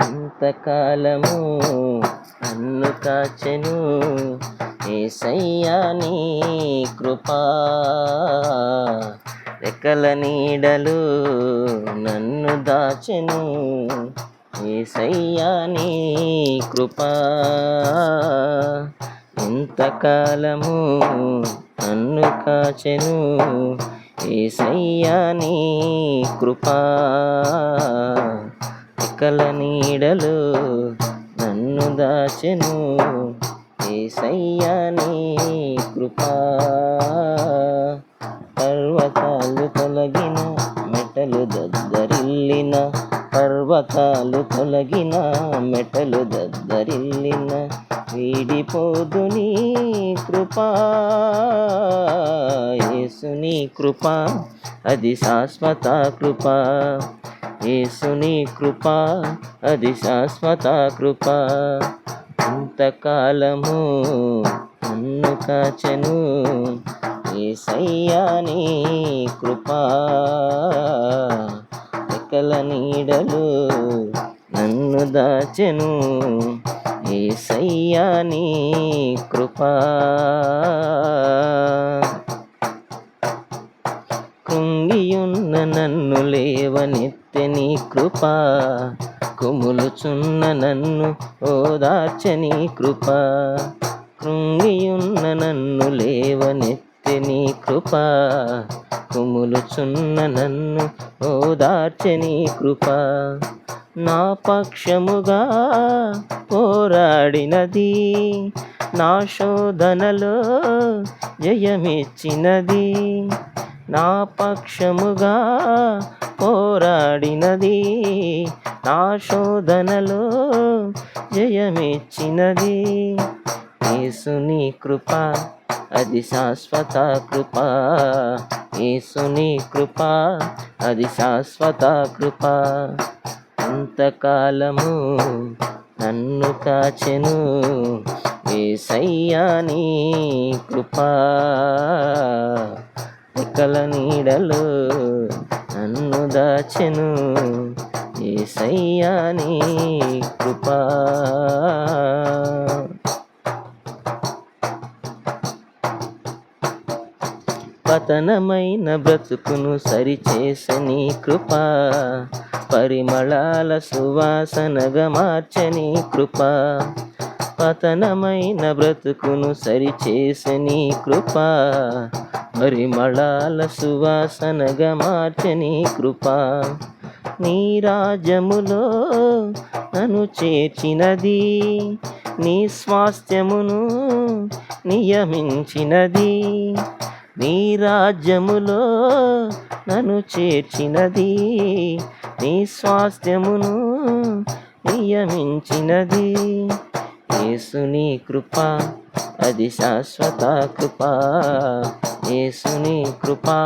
ఇంతకాలము నన్ను కాచెను యేసయ్యా నీ కృపా. రెక్కల నీడలు నన్ను దాచెను యేసయ్యా నీ కృపా. ఇంతకాలము నన్ను కాచెను యేసయ్యా నీ కృపా. రెక్కల నీడలు నన్ను దాచెను యేసయ్యా నీ కృపా. పర్వతాలు తొలగిన మెటలు దద్దరిల్లిన, పర్వతాలు తొలగిన మెటలు దద్దరిల్లిన, వీడిపోదు నీ కృపా. యేసుని కృపా అది శాశ్వత కృపా. యేసుని కృపా అది శాశ్వత కృపా. ఇంతకాలము నన్ను కాచెను యేసయ్యా నీ కృపా. రెక్కల నీడలు నన్ను దాచెను యేసయ్యా నీ కృపా. కృంగియున్న నన్ను లేవనెత్తె నీ కృపా. కుములుచున్న నన్ను ఓదార్చె నీ కృపా. కృంగియున్న నన్ను లేవనెత్తె నీ కృపా. కుములుచున్న నన్ను ఓదార్చె నీ కృపా. నా పక్షముగా పోరాడినది, నా శోధనలో జయమిచ్చినది. నా పక్షముగా పోరాడినది, నా శోధనలో జయమిచ్చినది. యేసుని కృపా అది శాశ్వత కృపా. యేసుని కృపా అది శాశ్వత కృపా. ఇంతకాలము నన్ను కాచెను యేసయ్యా నీ కృపా. రెక్కల నీడలు నన్ను దాచెను యేసయ్యా నీ కృపా. పతనమైన బ్రతుకును సరిచేసే నీ కృపా. పరిమళాల సువాసనగా మార్చె నీ కృపా. పతనమైన బ్రతుకును సరిచేసే నీ కృపా. పరిమళాల సువాసనగా మార్చె నీ కృపా. నీ రాజ్యములో నన్ను చేర్చినది, నీ స్వాస్థ్యమును నియమించినది. నీ రాజ్యములో నన్ను చేర్చినది, నీ స్వాస్థ్యమును నియమించినది. యేసుని కృపా అది శాశ్వత కృపా. యేసుని కృపా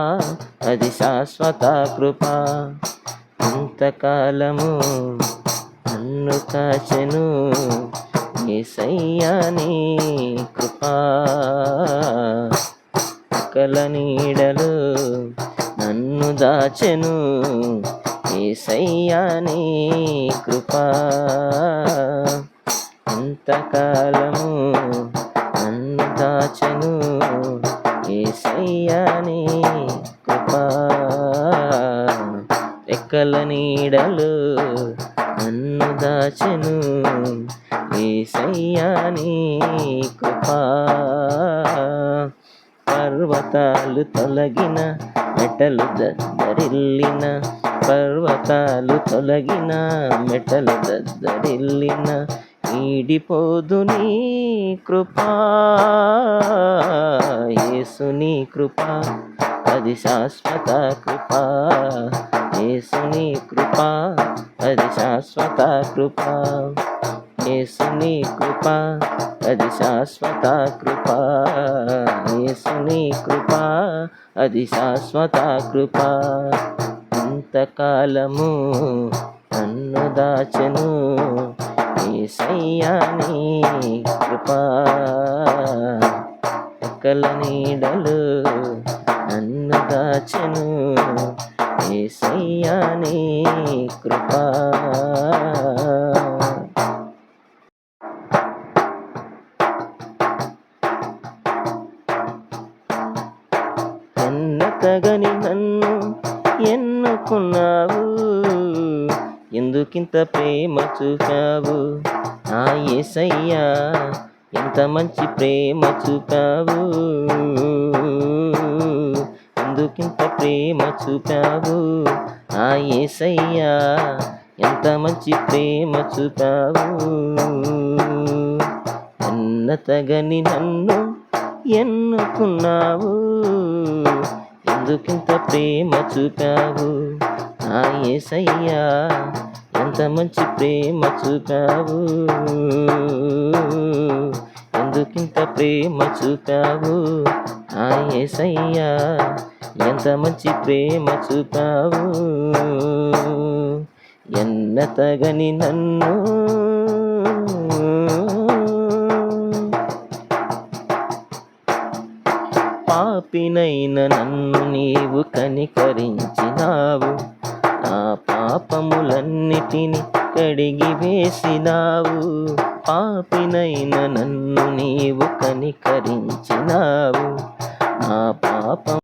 అది శాశ్వత కృపా. ఇంతకాలము నన్ను కాచెను యేసయ్యా నీ కృపా. రెక్కల నీడలు నన్ను దాచెను యేసయ్యా నీ కృపా. ఇంతకాలము నన్ను దాచెను యేసయ్యా నీ కృపా. రెక్కల నీడలు నన్ను దాచెను యేసయ్యా నీ కృపా. పర్వతాలు తొలగిన మెటలు దద్దరిల్లిన, పర్వతాలు తొలగిన మెటలు దద్దరిల్లిన, ఈడిపోదు నీ కృపా. యేసుని కృపా అది శాశ్వత కృపా. యేసుని కృపా అది శాశ్వత కృపా. యేసుని కృపా అది శాశ్వత కృపా. యేసుని కృపా అది శాశ్వత కృపా. ఇంతకాలము నన్ను దాచెను యేసయ్యా నీ కృపా. రెక్కల నీడలు నన్ను దాచెను యేసయ్యా నీ కృపా. ఎందుకింత ప్రేమ చూపావు నా యేసయ్యా, ఎంత మంచి ప్రేమ చూపావు, ఎందుకింత ప్రేమ చూపావు నా యేసయ్యా, ఎంత మంచి ప్రేమ చూపావు. ఎన్నతగని నన్ను ఎన్నుకున్నావు, ఎందుకింత ప్రేమ చూపావు నా యేసయ్యా, ఎంత మంచి ప్రేమ చూపావు, ఎందుకింత ప్రేమ చూపావు నా యేసయ్యా, ఎంత మంచి ప్రేమ చూపావు. ఎన్నతగని నన్ను పాపినైన నన్ను నీవు కనికరించినావు, నా పాపములన్నిటిని కడిగి వేసినావు. పాపినైన నన్ను నీవు కనికరించినావు, నా పాపం